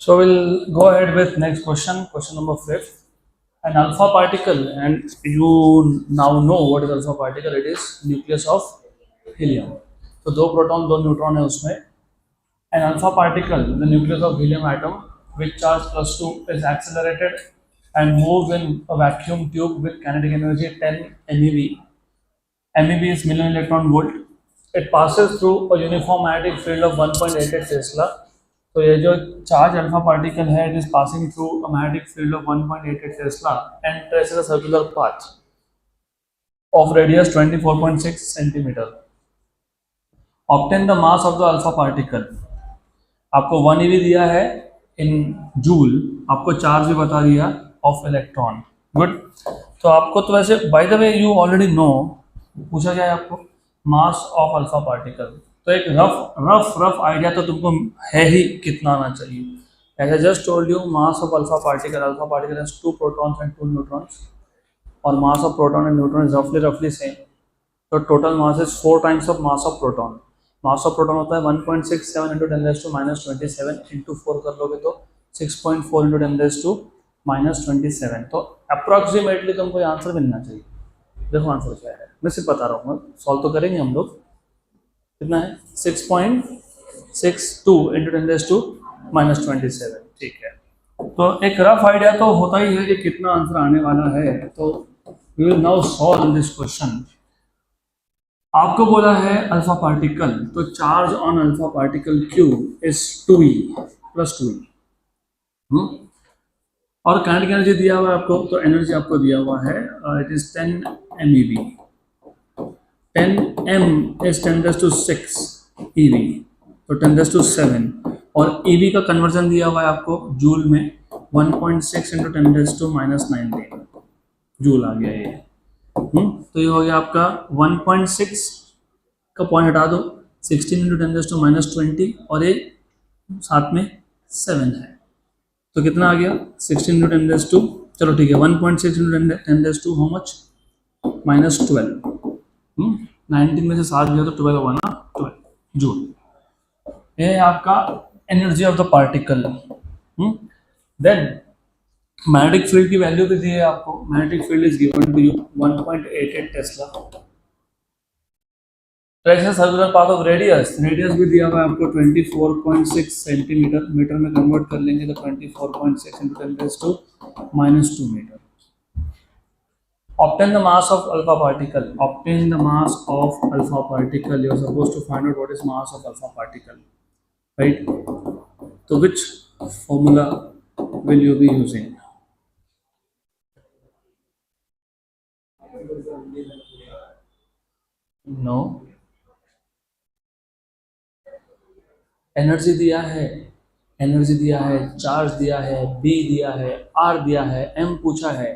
So we'll go ahead with next question, question number 5. An alpha particle, and you now know what is alpha particle. It is nucleus of helium. तो दो proton दो neutron है उसमें. An alpha particle, the nucleus of helium atom, with charge +2 is accelerated and moves in a vacuum tube with kinetic energy 10 MeV. MeV is million electron volt. It passes through a uniform magnetic field of 1.88 Tesla. तो ये जो charge alpha particle है, it is passing through a magnetic field of 1.88 Tesla and traces a circular path of radius 24.6 centimetre. Obtain the mass of the alpha particle. आपको 1 eV दिया है in joule, आपको charge भी बता दिया of electron. Good. तो आपको तो वैसे by the way you already know, पूछा जाए आपको मास ऑफ अल्फा पार्टिकल, तो एक रफ आइडिया तो तुमको है ही कितना आना चाहिए. As I just told you, mass of alpha particle has 2 protons and 2 neutrons, और mass of proton and neutron is रफली सेम. तो total mass is 4 times of mass of proton. Mass of proton होता है 1.67 into 10⁻⁻27 into 4 कर लोगे तो 6.4 into 10⁻⁻27. तो approximately तुमको ये आंसर मिलना चाहिए. देखो आंसर क्या है, मैं सिर्फ बता रहा हूँ, सॉल्व तो करेंगे हम लोग. कितना है 6.62 इंटू 10⁻⁻27. ठीक है. तो एक रफ आइडिया तो होता ही है कि कितना आंसर आने वाला है. तो we will now solve this question. आपको बोला है अल्फा पार्टिकल, तो charge on alpha particle Q is 2e plus 2e. और काइनेटिक एनर्जी दिया हुआ है आपको, तो एनर्जी आपको दिया हुआ है it is 10 MeV. 10m is 10⁻⁶ eV, तो 10⁻⁷. और eV का कन्वर्जन दिया हुआ है आपको जूल में 1.6 इंटू 10⁻⁻19 जूल आ गया ये. तो ये हो गया आपका 1.6 का पॉइंट हटा दो, 16 इंटू 10⁻⁻20 और ये साथ में 7 है, तो कितना आ गया 16 इंटू 10⁻². चलो ठीक है, 1.6 इंटू 10⁻² हाउ मच -12. 19 में से 7 गया तो 12 हुआ ना, 12 जूल. ये आपका energy of the particle. Then magnetic field की वैल्यू भी दी है आपको. Magnetic field is given to you 1.88 tesla. Traces circular path of radius भी दिया हुआ है आपको 24.6 सेंटीमीटर. मीटर में कन्वर्ट कर लेंगे तो 24.6 into 10⁻⁻² metre. Obtain the mass of alpha particle. Obtain the mass of alpha particle. You are supposed to find out what is mass of alpha particle, right? So which formula will you be using? No. Energy दिया है, charge दिया है, B दिया है, R दिया है, M पूछा है,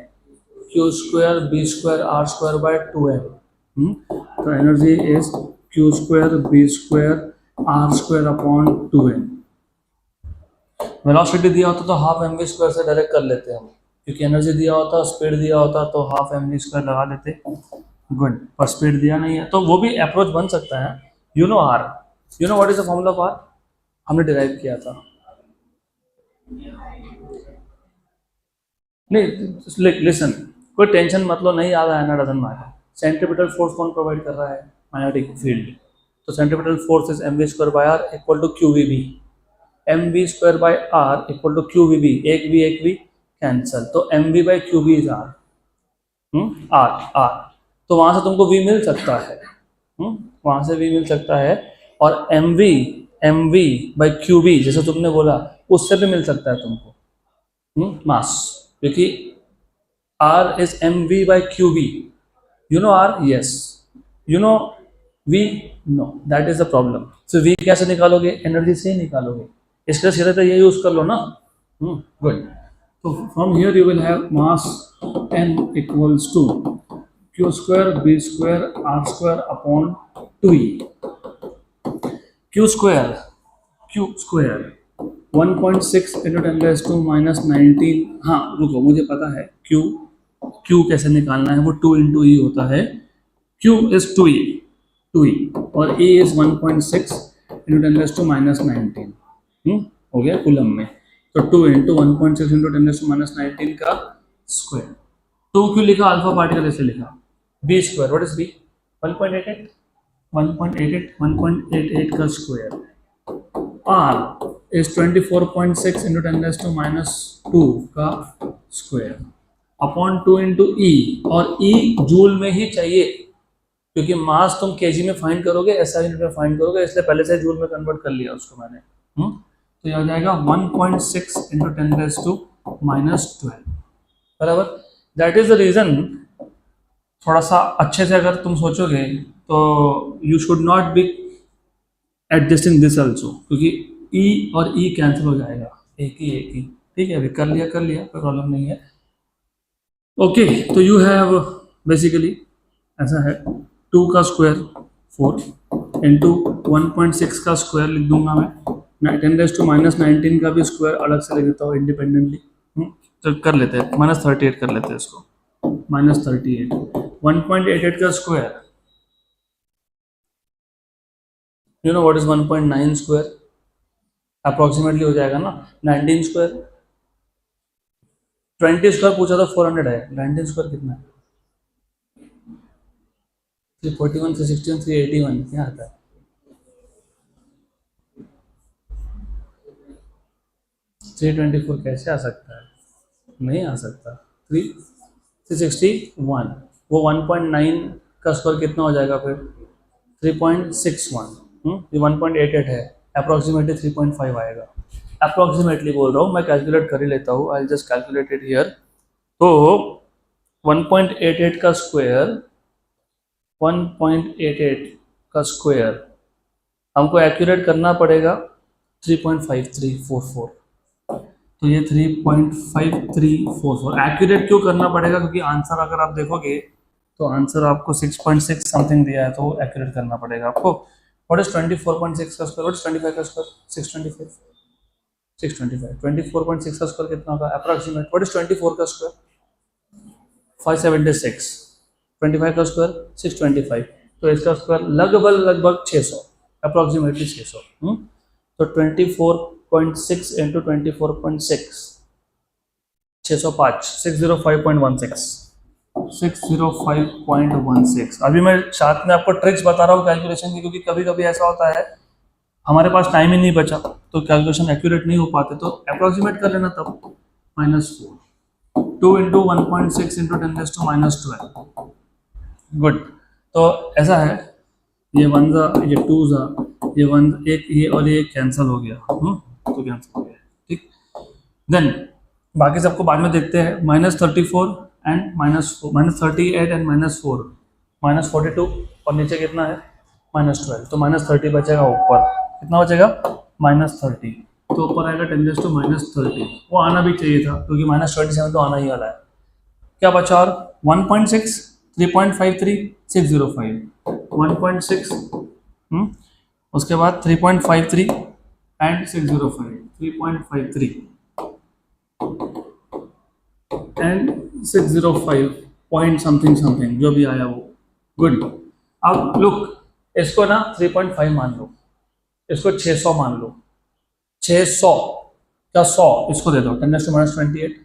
Q² B² R² by 2m. तो energy is Q² B² R² upon 2m. Velocity दिया होता तो हाफ mv² से डायरेक्ट कर लेते हम, क्योंकि एनर्जी दिया होता, स्पीड दिया होता तो हाफ mv² लगा लेते. गुड. पर स्पीड दिया नहीं है, तो वो भी अप्रोच बन सकता है. You know R, you know what is the formula of R, हमने डिराइव किया था. नहीं लिसन, कोई टेंशन मतलब नहीं आ रहा है ना, डजंट मैटर. सेंट्रीपिटल फोर्स कौन प्रोवाइड कर रहा है? Magnetic field. तो centripetal force is mv² by r equal to qvb. mv² by r equal to qvb. एक v कैंसल, तो mv by qb is r. r. तो वहां से तुमको v मिल सकता है, वहां से v मिल सकता है. और mv by qb जैसे तुमने बोला, उससे भी मिल सकता है तुमको मास, क्योंकि R is mv by qb. You know R? Yes. You know V? No. That is the problem. So V कैसे निकालोगे? एनर्जी से ही निकालोगे. इसका सीधा तो ये यूज कर लो ना. Good. So from here you will have mass m equals to Q² B² R² upon 2e. Q² 1.6 into 10⁻⁻19. हाँ रुको, मुझे पता है Q कैसे निकालना है. वो 2 इंटू ई होता है. Q इज 2e और E इज 1.6 इंटू 10⁻⁻19. हो गया कूलम में. तो 2 इंटू 1.6 इंटू 10⁻19 का स्क्वायर। 2 क्यों लिखा? अल्फा पार्टिकल ऐसे लिखा। B square, what is B? 1.88, 1.88 का स्क्वायर। आर इज 24.6 इंटू 10⁻²2 का स्क्वायर अपॉन 2 इंटू ई, और ई जूल में ही चाहिए क्योंकि मास तुम केजी में फाइंड करोगे, एसआई यूनिट में फाइंड करोगे, इसलिए पहले से जूल में कन्वर्ट कर लिया उसको मैंने। तो यह आ जाएगा 1.6 इंटू 10⁻12 बराबर। दैट इज द रीजन, थोड़ा सा अच्छे से अगर तुम सोचोगे तो you should not be adjusting this also, क्योंकि ई और ई कैंसिल हो जाएगा, एक ही। ठीक है, अभी कर लिया कोई प्रॉब्लम नहीं है। ओके, तो यू हैव बेसिकली ऐसा है 2 का स्क्वायर 4 इंटू 1.6 का स्क्वायर लिख दूंगा मैं, 10⁻19 का भी स्क्वायर अलग से लिख देता हूँ इंडिपेंडेंटली। तो कर लेते हैं -38 कर लेते हैं इसको, -38 1.88 का square, you know what is 1.9 square, approximately हो जाएगा ना 19 स्क्वायर। 20 स्क्वायर पूछा तो 400 है, 19 स्क्वायर कितना है? 341, 361, 381 क्या आता है? 324 कैसे आ सकता है? नहीं आ सकता। 361, वो 1.9 का स्क्वायर कितना हो जाएगा फिर? 3.61। ये 1.88 है, अप्रोक्सीमेटली 3.5 आएगा। अप्रोक्सीमेटली बोल रहा हूँ, मैं कैलकुलेट कर ही लेता हूँ, I just calculate it here. तो 1.88 का स्क्वायर, 1.88 का स्क्वायर हमको एक्यूरेट करना पड़ेगा 3.5344। तो ये 3.5344 एक्यूरेट क्यों करना पड़ेगा? क्योंकि आंसर अगर आप देखोगे तो आंसर आपको 6.6 समथिंग दिया है, तो एक्यूरेट करना पड़ेगा आपको। व्हाट इज 24.6 का स्क्वायर? व्हाट इज 25 का स्क्वायर? 625, 625। 24.6 का स्क्वायर कितना होगा अप्रोक्सीमेट? व्हाट इज 24 का स्क्वायर? 576। 25 का स्क्वायर 625, तो इसका स्क्वायर लगभग 600, अप्रोक्सीमेटली 600। तो 24.6 इंटू 24.6 605, 605.16, 605.16। अभी मैं साथ में आपको ट्रिक्स बता रहा हूँ कैलकुलेशन की, क्योंकि कभी कभी ऐसा होता है हमारे पास टाइम ही नहीं बचा तो कैलकुलेशन एक्यूरेट नहीं हो पाते, तो अप्रोक्सीमेट कर लेना तब। -4, 2 इंटू 1.6 इंटू 10⁻12। गुड। तो ऐसा है, ये 1 जा, ये 2 जा, ये 1 एक, ये और ये कैंसिल हो गया। तो कैंसिल हो गया, ठीक। देन बाकी सबको बाद में देखते हैं। -34 एंड -38 एंड -4, -42, और नीचे कितना है? -12, तो -30 बचेगा ऊपर। कितना बचेगा? -30। तो ऊपर आएगा 10⁻30। वो आना भी चाहिए था क्योंकि -27 तो आना ही वाला है। क्या बचा? और 1.6, 3.53, 605, 1.6, उसके बाद 3.53 एंड 605, 3.53 एंड 605 पॉइंट समथिंग जो भी आया वो। गुड। अब लुक, इसको ना 3.5 मान लो, इसको 600 मान लो। 600 का 100 इसको दे दो 10⁻28,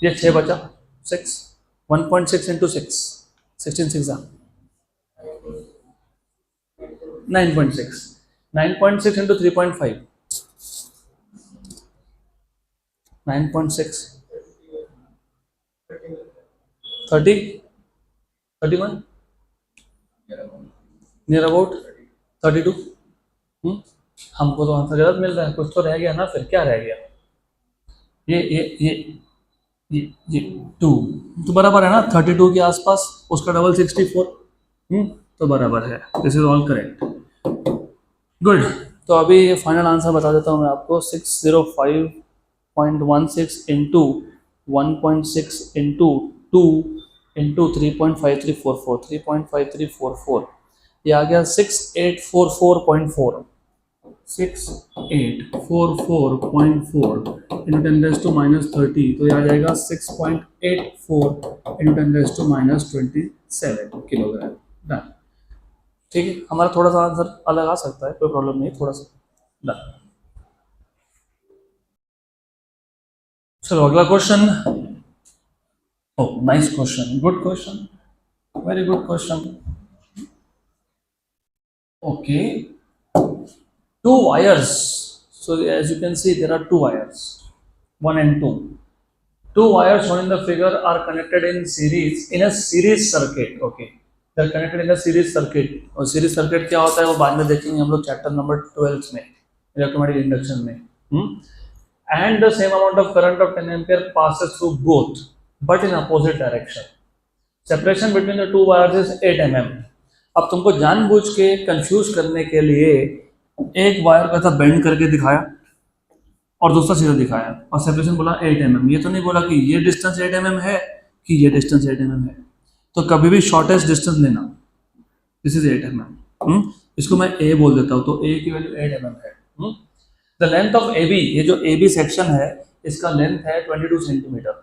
ये 6 बचा 6, 1.6 इंटू 6, 16 6 9.6, 9.6 इंटू 3.5, 9.6, 30, 31, नियर अबाउट 32। हमको तो आंसर गलत मिल रहा है, कुछ तो रह गया ना, फिर क्या रह गया? ये 2 तो बराबर है ना 32 के आसपास, उसका डबल 64, तो बराबर है। This is all correct. Good. तो अभी ये फाइनल आंसर बता देता हूँ मैं आपको। 605.16 इंटू 1.6 इंटू 2 इंटू 3.5344, 3.5344, ये आ गया 6844.4, 6844.4 इंटू 10⁻30, तो ये आ जाएगा 6.84 इंटू 10⁻27 किलोग्राम। डन। ठीक है, हमारा थोड़ा सा आंसर अलग आ सकता है, कोई प्रॉब्लम नहीं, थोड़ा सा। डन। चलो अगला question. Oh, nice question. Good question. Very good question. Okay. Two wires. So as you can see, there are two wires, one and two. Two wires shown in the figure are connected in series in a series circuit. Okay, they are connected in a series circuit. और series circuit क्या होता है वो बाद में देखेंगे हम लोग चैप्टर नंबर 12 में, इलेक्ट्रोमैग्नेटिक इंडक्शन में. And the same amount of current of 10 ampere passes through both, but in opposite direction. Separation between the two wires is 8 mm. अब तुमको जानबूझ के कंफ्यूज करने के लिए एक वायर का था बेंड करके दिखाया और दूसरा सीधा दिखाया और सेपरेशन बोला 8 mm. ये तो नहीं बोला कि ये डिस्टेंस 8 mm है कि ये डिस्टेंस 8 mm है. तो कभी भी शॉर्टेस्ट डिस्टेंस लेना. This is 8 mm. इसको मैं ए बोल देता हूँ, तो ए की वैल्यू 8 mm है. The length of A B, ये जो ए बी सेक्शन है इसका लेंथ है 22 centimetre.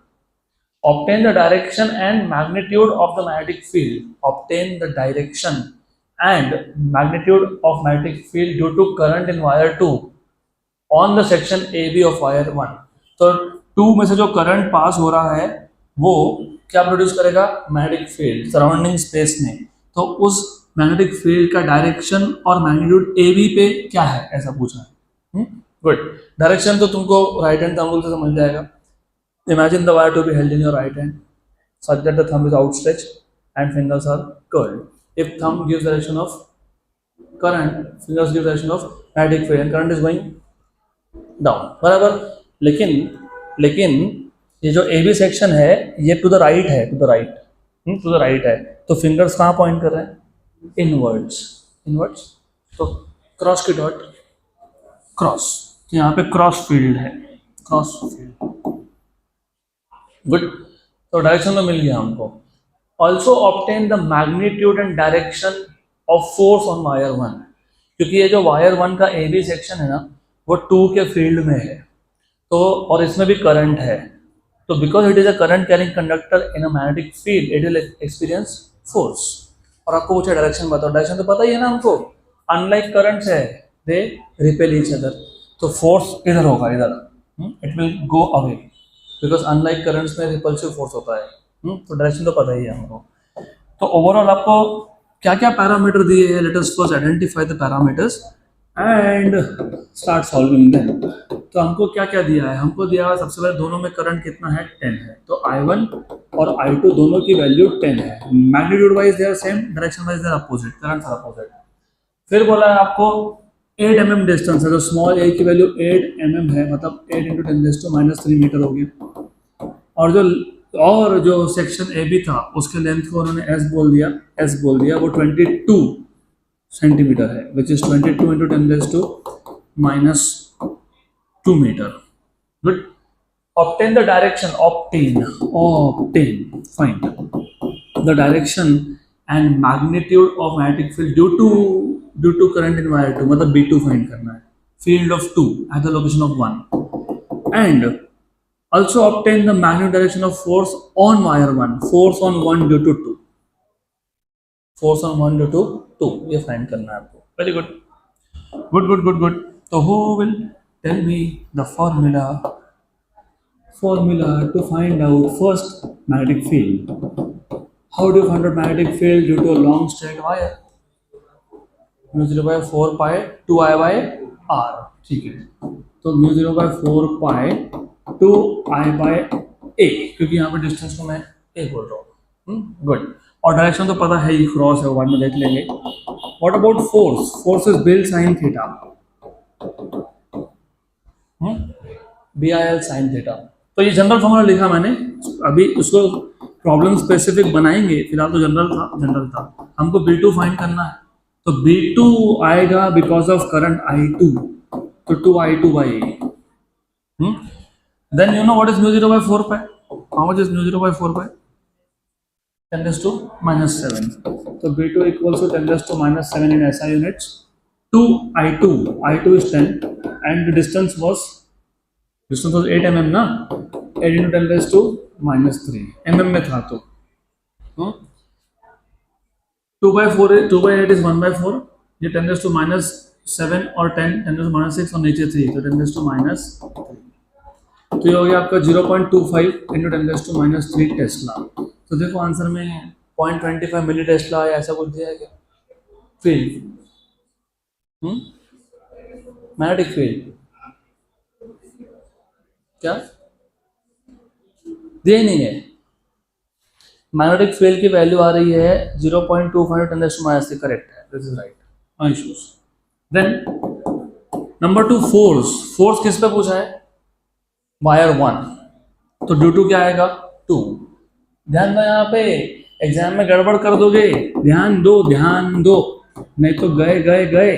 Obtain the direction and magnitude of the magnetic field. Obtain the direction and magnitude of magnetic field due to current in wire 2 on the section AB of wire 1. तो 2 में से जो current pass हो रहा है वो क्या produce करेगा? मैग्नेटिक फील्ड सराउंडिंग स्पेस में. तो उस मैग्नेटिक फील्ड का डायरेक्शन और मैग्नीट्यूड AB पे क्या है ऐसा पूछा है. गुड. डायरेक्शन तो तुमको राइट हैंड थंब से समझ जाएगा. Imagine the wire to be held in your right hand such that the thumb is outstretched and fingers are curled. If thumb gives direction of current, fingers give direction of magnetic field and current is going down. बराबर. लेकिन ये जो AB section है ये to the right है, to the right है. तो fingers कहाँ पॉइंट कर रहे हैं? इनवर्ड्स. तो क्रॉस की डॉट क्रॉस, यहाँ पे क्रॉस फील्ड है, क्रॉस फील्ड. गुड. तो डायरेक्शन तो मिल गया हमको. Also obtain the magnitude and direction of force on wire 1. क्योंकि ये जो वायर 1 का ए बी सेक्शन है ना वो 2 के फील्ड में है, तो और इसमें भी करंट है. तो because it is a current carrying conductor in a magnetic field it will experience force. और आपको पूछा डायरेक्शन बताओ. डायरेक्शन तो पता ही है ना हमको. अनलाइक करंट्स है दे रिपेल ईच अदर. तो फोर्स इधर होगा, इधर. It will go away because unlike currents में रिपल्सिव फोर्स होता है. तो डायरेक्शन तो पता ही है हमको. तो ओवरऑल आपको क्या क्या पैरामीटर दिए हैं? Let us first identify the parameters and start solving them. तो हमको क्या क्या दिया है? हमको दिया है सबसे पहले दोनों में करंट कितना है? 10 है. तो I1 और I2 दोनों की वैल्यू 10 है. Magnitude wise they are same, direction wise they are opposite, current are opposite. फिर बोला है आपको 8 mm डिस्टेंस है. तो स्मॉल a की वैल्यू 8 mm है, मतलब 8 × 10⁻³ मीटर होगी. और जो सेक्शन ए बी था उसके लेंथ को उन्होंने एस बोल दिया. वो 22 सेंटीमीटर है, which is 22 × 10⁻² metre. Good. Obtain the direction. Obtain find the direction and magnitude of magnetic field due to current in wire 2, मतलब B2 फाइंड करना है. Field of 2 at the location of 1 and also obtain the magnitude direction of force on wire 1. Force on 1 due to 2. Force on 1 due to 2. ये find करना है आपको. Very good. Good. So who will tell me the formula to find out first magnetic field? How do you find out magnetic field due to a long straight wire? μ0/4 pi 2I by r. ठीक है. तो μ0/4 pi 2I by a, क्योंकि यहाँ पे distance को मैं a बोल रहा हूँ. गुड. और डायरेक्शन तो पता है, ये क्रॉस है, बाद में देख लेंगे. What about force? Force is bill sine theta. BIL sine theta. तो ये जनरल फॉर्मूला लिखा मैंने. अभी उसको प्रॉब्लम स्पेसिफिक बनाएंगे, फिलहाल तो जनरल था. हमको B2 फाइंड करना है. तो B2 आएगा बिकॉज ऑफ करंट I2, तो 2I2 by a. Then you know what is μ0/4 pi? How much is μ0/4 pi? 10⁻⁻⁷. So B2 equals to 10⁻⁻⁷ in SI units. 2I2 is 10 and the distance was 8 mm ना. 8 × 10⁻³ mm में था. तो 2/8 is 1/4. ये 10⁻⁷ और 10⁻⁶ और नीचे 3, तो 10⁻⁻3. तो ये हो गया आपका 0.25 इंटू 10⁻³ टेस्ला। तो देखो आंसर में 0.25 मिली टेस्ला या ऐसा कुछ दिया है क्या? फील्ड, मैग्नेटिक फील्ड क्या दिया ही नहीं है। मैग्नेटिक फील्ड की वैल्यू आ रही है 0.25 10⁻³ करेक्ट है, this is right, no issues. Then number 2 force, force किस पे पूछा है? वायर 1, तो ड्यू टू क्या आएगा? 2। ध्यान दो यहाँ पे, एग्जाम में गड़बड़ कर दोगे, ध्यान दो ध्यान दो, नहीं तो गए गए गए।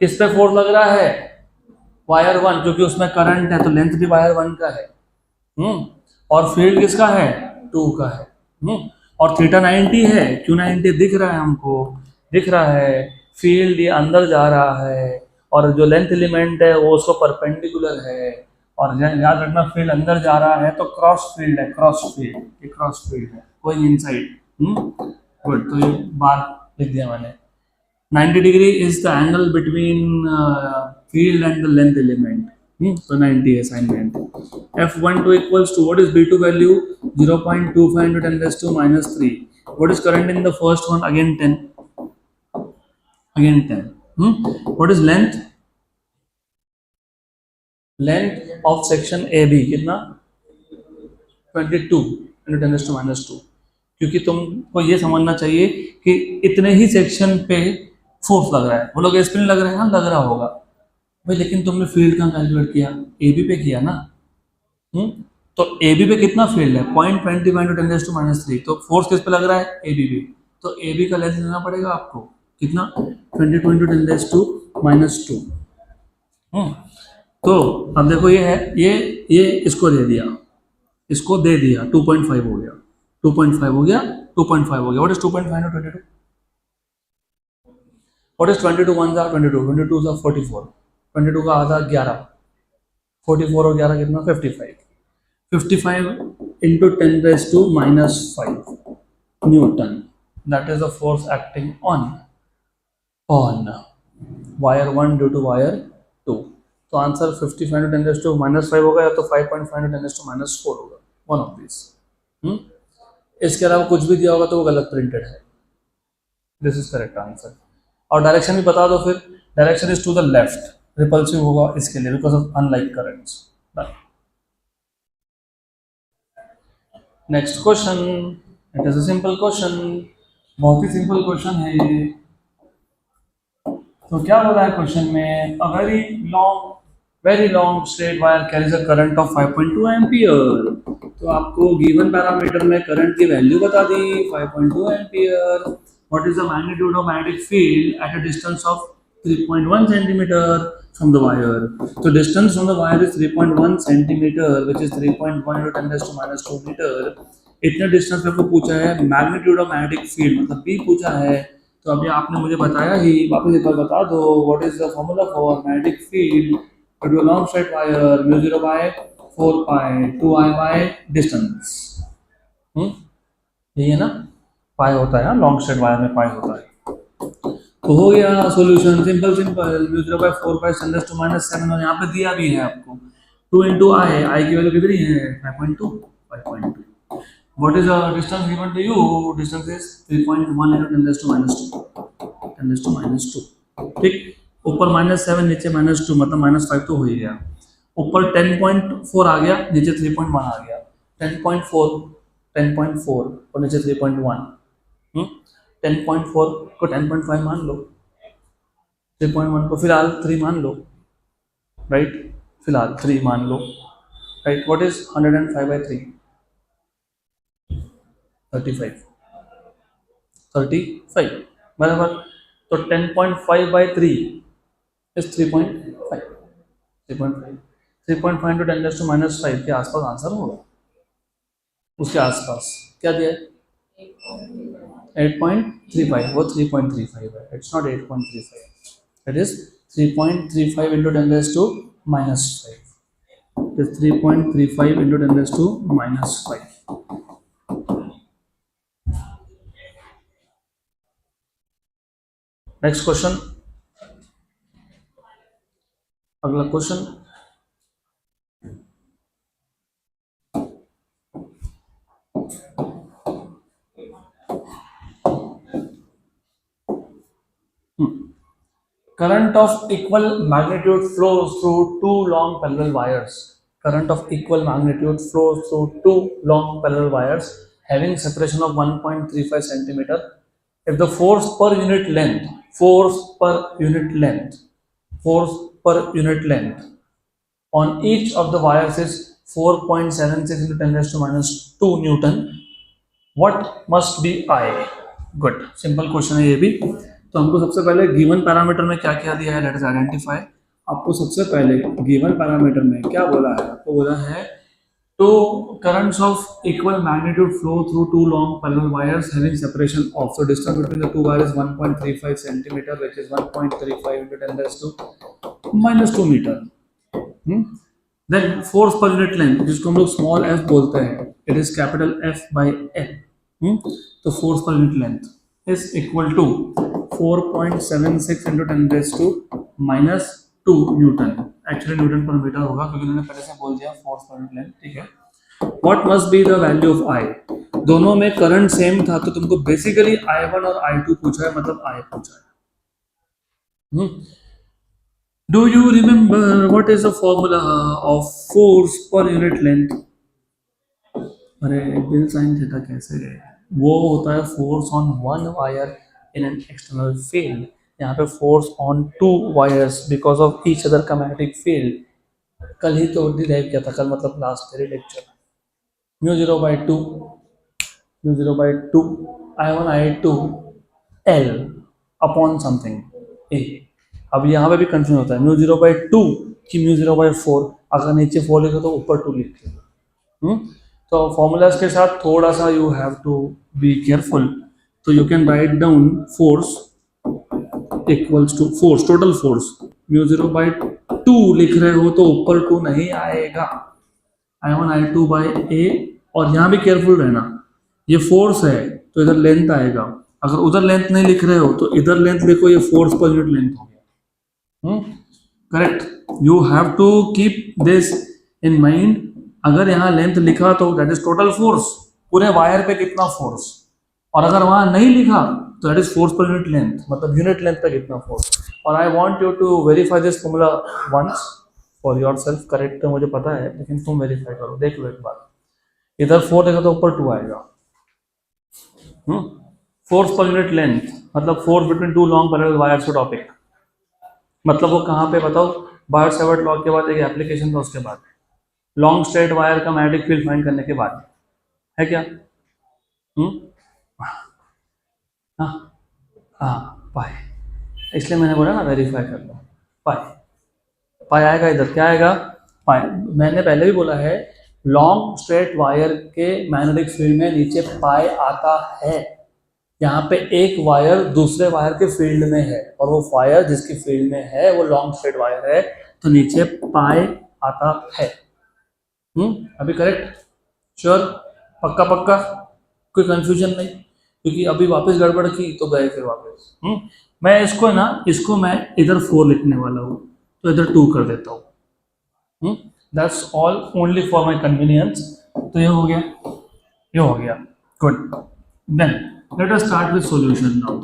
किस पे फोर्स लग रहा है? वायर 1, क्योंकि उसमें करंट है तो लेंथ भी वायर 1 का है। और फील्ड किसका है? 2 का है। और थीटा 90 है, क्यों 90 दिख रहा है हमको, दिख रहा है, फील्ड ये अंदर जा रहा है और जो लेंथ एलिमेंट है वो उसको परपेंडिकुलर है। और याद रखना फील्ड अंदर जा रहा है तो क्रॉस फील्ड है, क्रॉस फील्ड, ये क्रॉस फील्ड है, कोई इनसाइड। गुड, तो ये बात लिख दिया मैंने। 90 degree is the angle between field and the length element. So 90 है sin 90. F12 equals to what is B2 value? 0.25 into 10⁻³ What is current in the first one? Again 10. Again 10. What is length? Length of section AB कितना? 22 into 10⁻². क्योंकि तुमको ये समझना चाहिए कि इतने ही section पे फोर्स लग रहा है। वो लोग स्पिन लग रहे हैं, हाँ लग रहा होगा भाई, लेकिन तुमने फील्ड कहाँ कैलकुलेट किया? AB पे किया ना। तो AB पे कितना फील्ड है? 0.25 into 10⁻³। तो फोर्स किस पे लग रहा है? AB पे। तो AB का लेंथ लेना पड़ेगा आपको, कितना? 22 into 10⁻²। तो अब देखो ये है, ये इसको दे दिया, इसको दे दिया, 2.5 हो गया, 2.5 हो गया, 2.5 हो गया। What is 2.5 into 22? What is 22 1s are 22, 22 are 44, 22 का आधा 11, 44 और 11 कितना? 55, 55 into 10⁻⁻5 Newton, that is the force acting on wire 1 due to wire 2। तो आंसर 55 into 10⁻⁻5 होगा या तो 5.5 into 10⁻⁴ होगा, वन ऑफ दिस। इसके अलावा कुछ भी दिया होगा तो वो गलत प्रिंटेड है। This is correct answer. और डायरेक्शन भी बता दो फिर, direction is to the left, repulsive होगा इसके लिए because of unlike currents. Next question, it is a simple question, बहुत ही सिंपल क्वेश्चन है ये। तो क्या बोला है क्वेश्चन में? A very long straight wire carries a current of 5.2 ampere. तो आपको गिवन पैरामीटर में करंट की वैल्यू बता दी 5.2 ampere. What is the magnitude of magnetic field at a distance of 3.1 centimeter from the wire? So distance from the wire is 3.1 centimeter, which is 3.1 into 10⁻² meter. इतने distance पे आपको पूछा है magnitude of magnetic field, मतलब B पूछा है। तो अभी आपने मुझे बताया ही, वापस एक बार बता दो, what is the formula for magnetic field to a long straight wire, μ0 by 4 pi 2I by distance. यही है ना, पाई होता है लॉन्ग स्ट्रेट वायर में, पाई होता है। तो हो गया सॉल्यूशन, सिंपल सिंपल, μ0 बाय 4 पाई 10⁻⁷ और यहाँ पे दिया भी है आपको 2 into I की वैल्यू कितनी है? 5.2, 5.2। What is the distance given to you? Distance is 3.1 into 10⁻²। ठीक, ऊपर -7 नीचे -2 मतलब -5 तो हो ही गया। ऊपर 10.4 आ गया, नीचे 3.1 आ गया। 10.4 और नीचे 3.1। 10.4 को 10.5 मान लो, 3.1 को फिलहाल 3 मान लो, राइट, फिलहाल 3 मान लो, राइट। What is 105 by 3? 35, 35 बराबर। तो 10.5 by 3 इज 3.5, 3.5 into 10⁻⁵ के आसपास आंसर होगा। उसके आसपास क्या दिया है? 8.35, वो 3.35 है, it's not 8.35, it is 3.35 into 10⁻⁵। It is 3.35 into 10⁻⁵। Next question, अगला question, current of equal magnitude flows through two long parallel wires. Current of equal magnitude flows through two long parallel wires having separation of 1.35 centimeter. If the force per unit length, force per unit length, force per unit length on each of the wires is 4.76 into 10 raised to minus 2 Newton, what must be I? Good, simple question है ये भी. तो हमको सबसे पहले given parameter में क्या क्या दिया है, लेट अस आइडेंटिफाई. आपको सबसे पहले गिवन पैरामीटर में क्या बोला है, आपको बोला है to currents of equal magnitude flow through two long parallel wires having separation of, so distance between the two wires is 1.35 centimeter, which is 1.35 into 10 raised to minus 2 meter. Then force per unit length, जिसको हम लोग small f बोलते हैं, it is capital F by L. तो force per unit length is equal to 4.76 into 10 raised to minus 2 Newton. Actually Newton पर metre होगा क्योंकि उन्होंने पहले से बोल दिया फोर्स पर यूनिट लेंथ. ठीक है. What must be the value of I. दोनों में करंट सेम था तो तुमको बेसिकली I1 और I2 पूछा है, मतलब I पूछा है. Do you remember what is the formula of force per unit length? अरे बिल साइन थीटा कैसे है? वो होता है force on one wire in an external field. यहाँ पे force on two wires because of each other का magnetic field. कल ही तो डिराइव किया था, कल मतलब last theory lecture. Mu 0/2 mu 0/2 I1 I2 L upon something a. अब यहाँ पे भी कंफ्यूजन होता है, म्यू 0/2 कि म्यू 0/4. अगर नीचे 4 लिखो तो ऊपर 2 लिख लो. तो फॉर्मूलाज के साथ थोड़ा सा you have to be careful. तो you can write down force equals to force, total force mu 0/2 लिख रहे हो तो ऊपर 2 नहीं आएगा, I1 I2 by A. और यहाँ भी केयरफुल रहना, ये फोर्स है तो इधर लेंथ आएगा. अगर उधर लेंथ नहीं लिख रहे हो तो इधर लेंथ लिखो, ये फोर्स पर यूनिट लेंथ हो गया. Correct. You have to keep this in mind. अगर यहाँ लेंथ लिखा तो दैट इज टोटल फोर्स, पूरे वायर पे कितना फोर्स. और अगर वहां नहीं लिखा तो that is force per unit length, मतलब यूनिट लेंथ पे कितना फोर्स. और I want you to verify this formula once for yourself. Correct तो मुझे पता है लेकिन तुम वेरीफाई करो, देख लो एक बार. इधर 4 देखा तो ऊपर 2 आएगा. फोर्स पर यूनिट लेंथ मतलब force between two long parallel wires का टॉपिक. मतलब वो कहाँ पे बताओ, बायर-सावर्ट लॉ के बाद एक एप्लीकेशन था, उसके बाद लॉन्ग स्ट्रेट वायर का मैग्नेटिक फील्ड फाइंड करने के बाद है क्या. हाँ पाई, इसलिए मैंने बोला ना वेरीफाई कर लो. पाई आएगा इधर, क्या आएगा पाई. मैंने पहले भी बोला है लॉन्ग स्ट्रेट वायर के मैग्नेटिक फील्ड में नीचे पाई आता है. यहाँ पे एक वायर दूसरे वायर के फील्ड में है और वो वायर जिसकी फील्ड में है वो लॉन्ग स्ट्रेट वायर है, तो नीचे पाई आता है. अभी करेक्ट, श्योर, पक्का पक्का, कोई कंफ्यूजन नहीं. क्योंकि अभी वापस गड़बड़ की तो गए फिर वापस. मैं इसको मैं इधर 4 लिखने वाला हूँ तो इधर 2 कर देता हूँ. That's all only for my convenience. तो ये हो गया, good. Then let us start with solution now.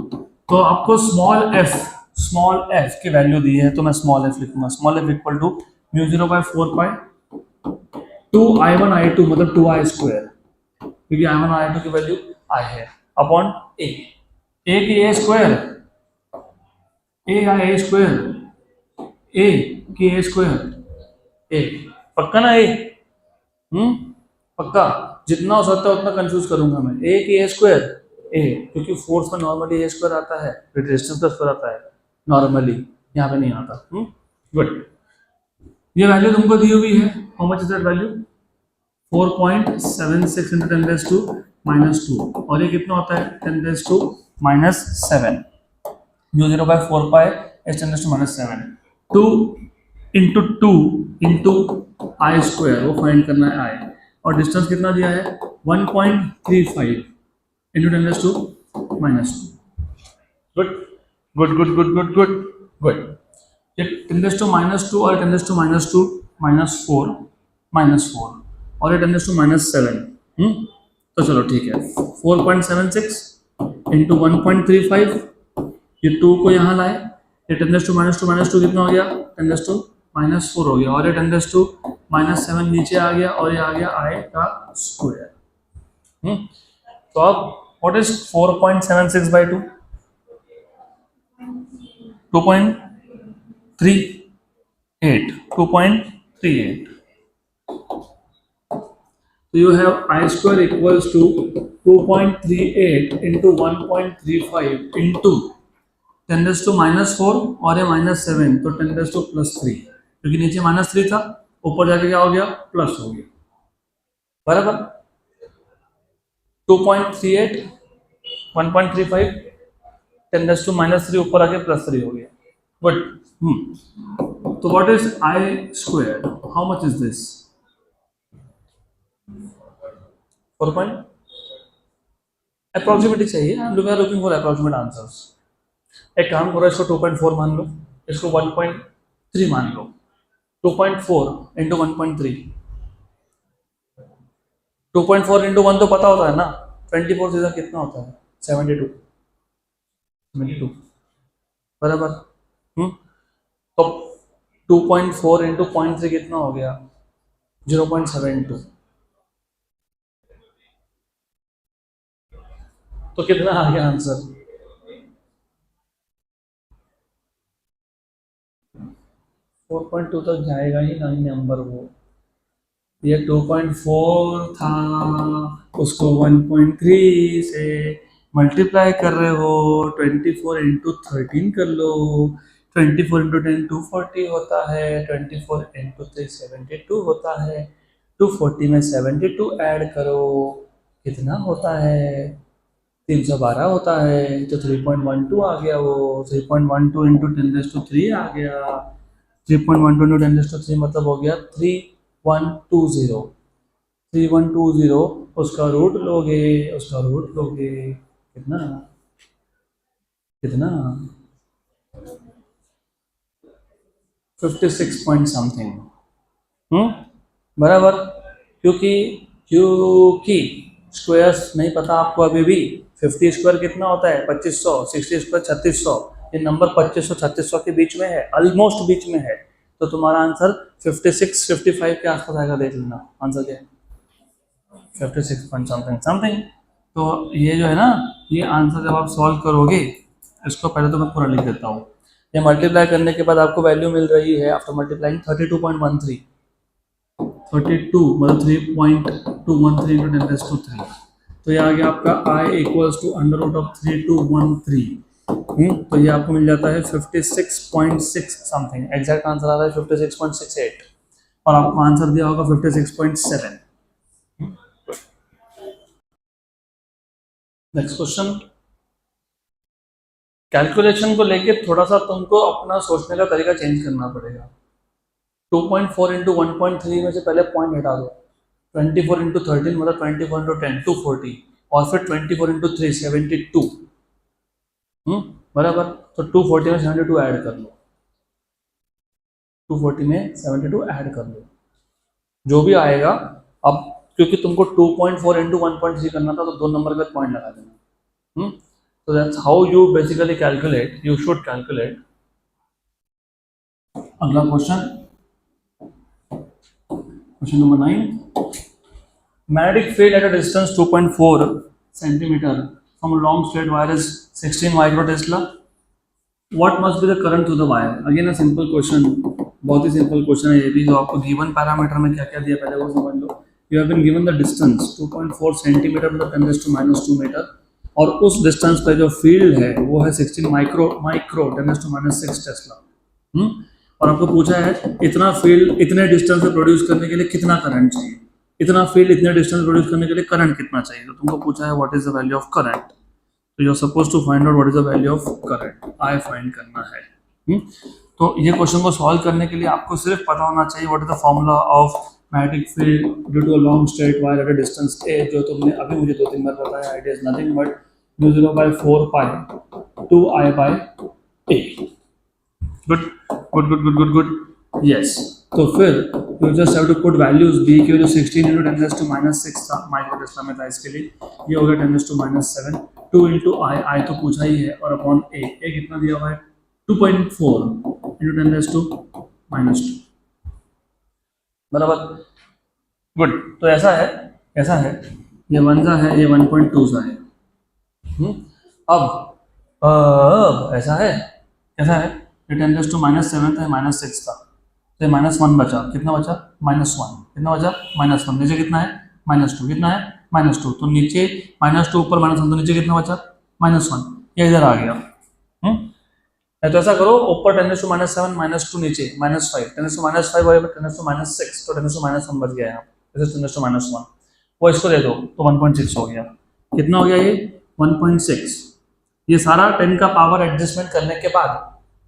तो आपको स्मॉल f की वैल्यू दी है तो मैं स्मॉल f लिखूंगा. Small f equal to mu 0/4 pi 2 I1 I2 मतलब 2I स्क्वायर, क्योंकि I1 और I2 की वैल्यू I है, अपॉन A. A की A स्क्वायर, A की A स्क्वायर, A पक्का ना. A पक्का, जितना हो सकता है उतना कंफ्यूज करूंगा मैं. A की A स्क्वायर, A क्योंकि फोर्स में नॉर्मली A स्क्वायर आता है, रेजिस्टेंस का स्क्वायर आता है नॉर्मली, यहाँ पे नहीं आता. गुड. ये वैल्यू तुमको दी हुई है. How much is that value? 4.76 into 10 raised to minus 2. और ये कितना होता है? 10 raised to minus 7. Mu 0/4 pi is 10 raised to minus 7. 2 into I square, वो फाइंड करना है I. और डिस्टेंस कितना दिया है? 1.35 into 10 raised to minus 2. Good. ये 10 raised to minus 2 और 10 raised to minus 2 minus 4 और ये 10 raised to minus 7. तो चलो ठीक है, 4.76 into 1.35, ये 2 को यहाँ लाए, ये 10⁻² कितना हो गया, 10⁻⁻4 हो गया, और ये 10⁻⁻7 नीचे आ गया, और ये आ गया I का स्क्वायर। तो अब what is 4.76/2? 2.38, 2.38. So you have I square equals to 2.38 into 1.35 into 10⁻⁻4 और ये -7, तो 10⁻+3, क्योंकि नीचे -3 था, ऊपर जाके क्या हो गया, प्लस हो गया, बराबर। 2.38, 1.35, 10⁻⁻3 ऊपर आके +3 हो गया, बट तो what is I square, how much is this? 4. Approximately चाहिए, हम लोग लुकिंग फॉर अप्रोक्सीमेट आंसर्स। एक काम करो, इसको 2.4 मान लो, इसको 1.3 मान लो। 2.4 इंटू 1.3, 2.4 इंटू 1 तो पता होता है ना, 24 से कितना होता है, 72, बराबर। तो 2.4 इंटू 0.3 कितना हो गया, 0.72, तो कितना आ गया आंसर? 4.2 तक जाएगा ही नहीं नंबर वो। ये 2.4 था, उसको 1.3 से मल्टीप्लाई कर रहे हो, 24 इंटू 13 कर लो, 24 इंटू 10 240 होता है, 24 इंटू 3 72 होता है, 240 में 72 ऐड करो, कितना होता है, 312 होता है, तो 3.12 आ गया वो, 3.12 इंटू 10⁻³ आ गया, 3.12 इंटू 10⁻³ मतलब हो गया 3120, 3120, उसका रूट लोगे, कितना कितना 56 पॉइंट समथिंग, बराबर। क्योंकि स्क्वायर्स नहीं पता आपको अभी भी। 50 स्क्वायर कितना होता है, 2500, 60 स्क्वायर 3600, ये नंबर 2500-3600 के बीच में है, ऑलमोस्ट बीच में है, तो तुम्हारा आंसर 56-55 के आसपास आएगा। देख लेना आंसर क्या है, 56 पॉइंट समथिंग। तो ये जो है ना, ये आंसर जब आप सॉल्व करोगे, इसको पहले तो मैं पूरा लिख देता हूँ। ये मल्टीप्लाई करने के बाद आपको वैल्यू मिल रही है, आफ्टर मल्टीप्लाइंग 32.13, 32 मतलब 3.213 इंटू 10⁻³ तो ये आ गया आपका I इक्वल्स टू √3213। तो ये आपको मिल जाता है 56.6 समथिंग, एग्जैक्ट आंसर आ रहा है 56.68, और आपको आंसर दिया होगा 56.7। Next question. कैलकुलेशन को लेके थोड़ा सा तुमको अपना सोचने का तरीका चेंज करना पड़ेगा। 2.4 इंटू 1.3 में से पहले पॉइंट हटा दो, 24 इंटू 13 मतलब 24 इंटू 10 240, और फिर 24 इंटू 3 72, बराबर। तो 240 में 72 ऐड कर लो, 240 में 72 ऐड कर लो, जो भी आएगा। अब क्योंकि तुमको 2.4 इंटू 1.3 करना था, तो 2 नंबर का पॉइंट लगा देना। So that's how you basically calculate, you should calculate. अगला question, question number 9। Magnetic field at a distance 2.4 centimeter from a long straight wire is 16 microtesla. What must be the current through the wire? Again a simple question, बहुत ही simple question है ये भी। जो आपको given parameter में क्या क्या दिया पहले वो समझ लो। You have been given the distance 2.4 centimetre मतलब 10⁻² मीटर, और उस डिस्टेंस पे जो फील्ड है वो है 16 माइक्रो 10⁻6 टेस्ला। और आपको पूछा है इतना फील्ड इतने डिस्टेंस पे प्रोड्यूस करने के लिए कितना करंट चाहिए, इतना फील्ड इतने डिस्टेंस प्रोड्यूस करने के लिए करंट कितना चाहिए। तो तुमको पूछा है what is the value of current, तो you are suppose to find out what is the value of current, I find करना है। तो ये क्वेश्चन को सॉल्व करने के लिए आपको सिर्फ पता होना चाहिए what is the formula of magnetic field due to a long straight wire at a distance a, जो तुमने अभी मुझे 2-3 बार बताया। It is nothing but μ0/4π 2I/a। Good yes। तो फिर you just have to put values. b की वैल्यू 16 इंटू 10⁻6 था, माइक्रो टेस्ला में था, इसके लिए ये हो गया 10⁻7। 2 इंटू I तो पूछा ही है, और अपॉन a कितना दिया हुआ है 2.4 इंटू 10⁻⁻², बराबर। गुड। तो ऐसा है, ये 1 सा है, ये 1.2 सा है। अब ऐसा है, ये 10⁻⁷ है, -6 था, तो -1 बचा। कितना बचा? -1। कितना बचा? -1। नीचे कितना है? -2। कितना है? -2। तो नीचे -2 ऊपर -1, तो नीचे कितना बचा? -1। ये इधर आ गया। नहीं तो ऐसा करो, ऊपर 10⁻⁷, -2 नीचे -5, 10⁻⁵ और 10⁻⁶, तो 10⁻1 बच गया यहाँ, 10⁻1। वो इसको दे दो तो 1.6 हो गया। कितना हो गया ये? 1.6। ये सारा 10 का पावर एडजस्टमेंट करने के बाद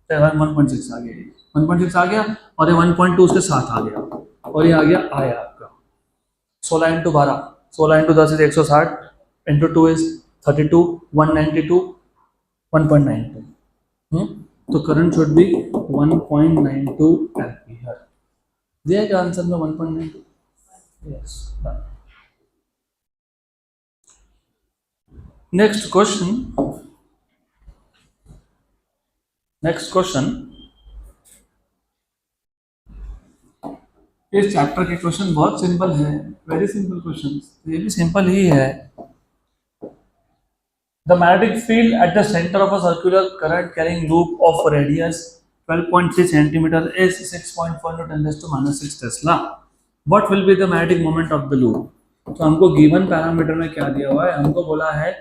1.6 आ गया, 1.6 आ गया, और ये 1.2 उसके साथ आ गया, और ये आ गया आया आपका 16 × 12, 16 × 10 इज 160, इंटू 2 इज 32, 192, 1.92। तो करंट शुड बी 1.92 एम्पीयर। दिया क्या आंसर में? 1.92। Yes, done. नेक्स्ट क्वेश्चन, इस चैप्टर के क्वेश्चन बहुत सिंपल है, वेरी सिंपल क्वेश्चन। ये भी सिंपल ही है। The magnetic field at the center of a circular current carrying loop of radius 12.3 centimeter is 6.4 × 10⁻⁶ Tesla. What will be the magnetic moment of the loop? तो हमको given parameter में क्या दिया हुआ है? हमको बोला है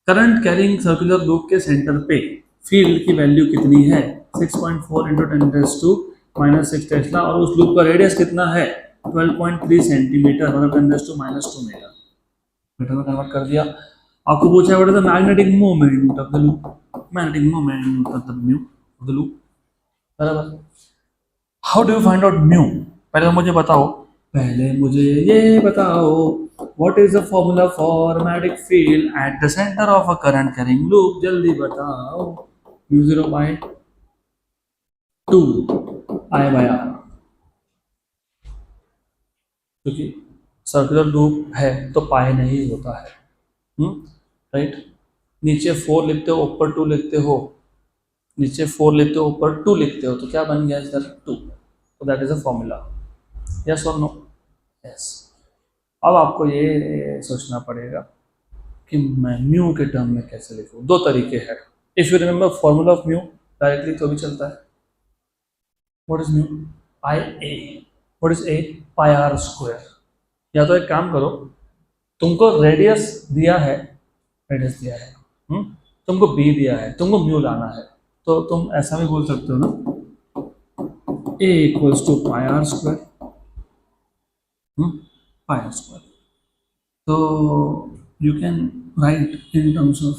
करंट कैरिंग सर्कुलर लूप के सेंटर पे फील्ड की वैल्यू कितनी है? 6.4 × 10⁻⁶ टेस्ला, और उस लूप का रेडियस कितना है? 12.3 सेंटीमीटर, मतलब 10⁻² मीटर। मीटर में कन्वर्ट कर दिया। आपको पूछा है what is the magnetic moment of the loop, magnetic moment of the loop, बराबर। How do you find out mu? पहले मुझे बताओ what is the formula for magnetic field at the centre of a current carrying loop? जल्दी बताओ। μ0/2 I/R, क्योंकि circular loop है तो पाई नहीं होता है, राइट। नीचे 4 लिखते हो, ऊपर 2 लिखते हो, नीचे 4 लिखते हो, ऊपर 2 लिखते हो, तो क्या बन गया इधर? 2। तो that is a formula. Yes और नो? यस। अब आपको ये सोचना पड़ेगा कि मैं म्यू के टर्म में कैसे लिखूं। दो तरीके हैं। If you remember formula of mu directly तो भी चलता है। What is mu? IA। What is A? πr²। या तो एक काम करो, तुमको रेडियस दिया है, तुमको B दिया है, तुमको म्यू लाना है, तो तुम ऐसा भी बोल सकते हो ना, A = πr², πr²। तो you can right in terms of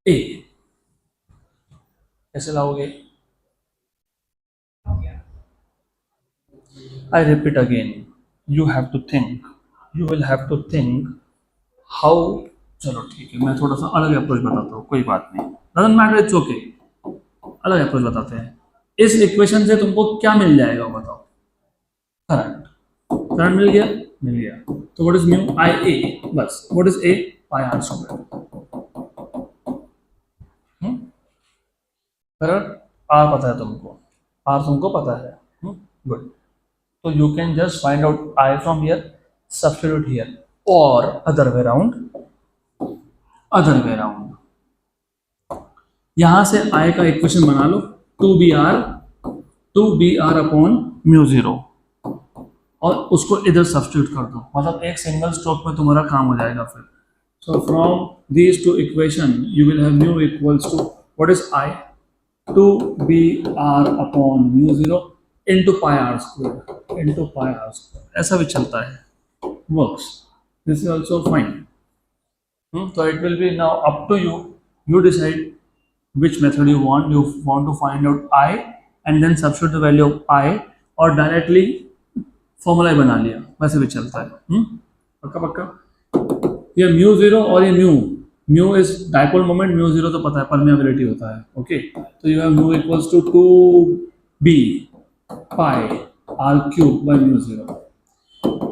A। कैसे लाओगे? I repeat again, you will have to think how। चलो ठीक है, मैं थोड़ा सा अलग अप्रोच बताता हूँ, कोई बात नहीं, डजंट मैटर, इट्स ओके। अलग अप्रोच बताते हैं। इस इक्वेशन से तुमको क्या मिल जाएगा बताओ? करंट मिल गया। तो व्हाट इज म्यू? IA, बस। What is A? πr²। Current R पता है तुमको, R तुमको पता है, good. So you can just find out I from here, substitute here, or other way around। यहां से I का इक्वेशन बना लो, 2br अपॉन μ0, और उसको इधर सब्स्टिट्यूट कर दो, मतलब एक सिंगल स्ट्रोक में तुम्हारा काम हो जाएगा फिर। So from these two equation you will have mu equals to what is I? 2br upon μ0 into πr², ऐसा भी चलता है, works। This is also fine। So it will be now up to you, you decide which method you want to find out I and then substitute the value of I, और directly formula बना लिया, वैसे भी चलता है। पक्का। ये μ0 और ये म्यू इज डाइपोल मोमेंट, μ0 तो पता है परमेबिलिटी होता है, ओके। तो you have mu equals to 2b πr³/μ0।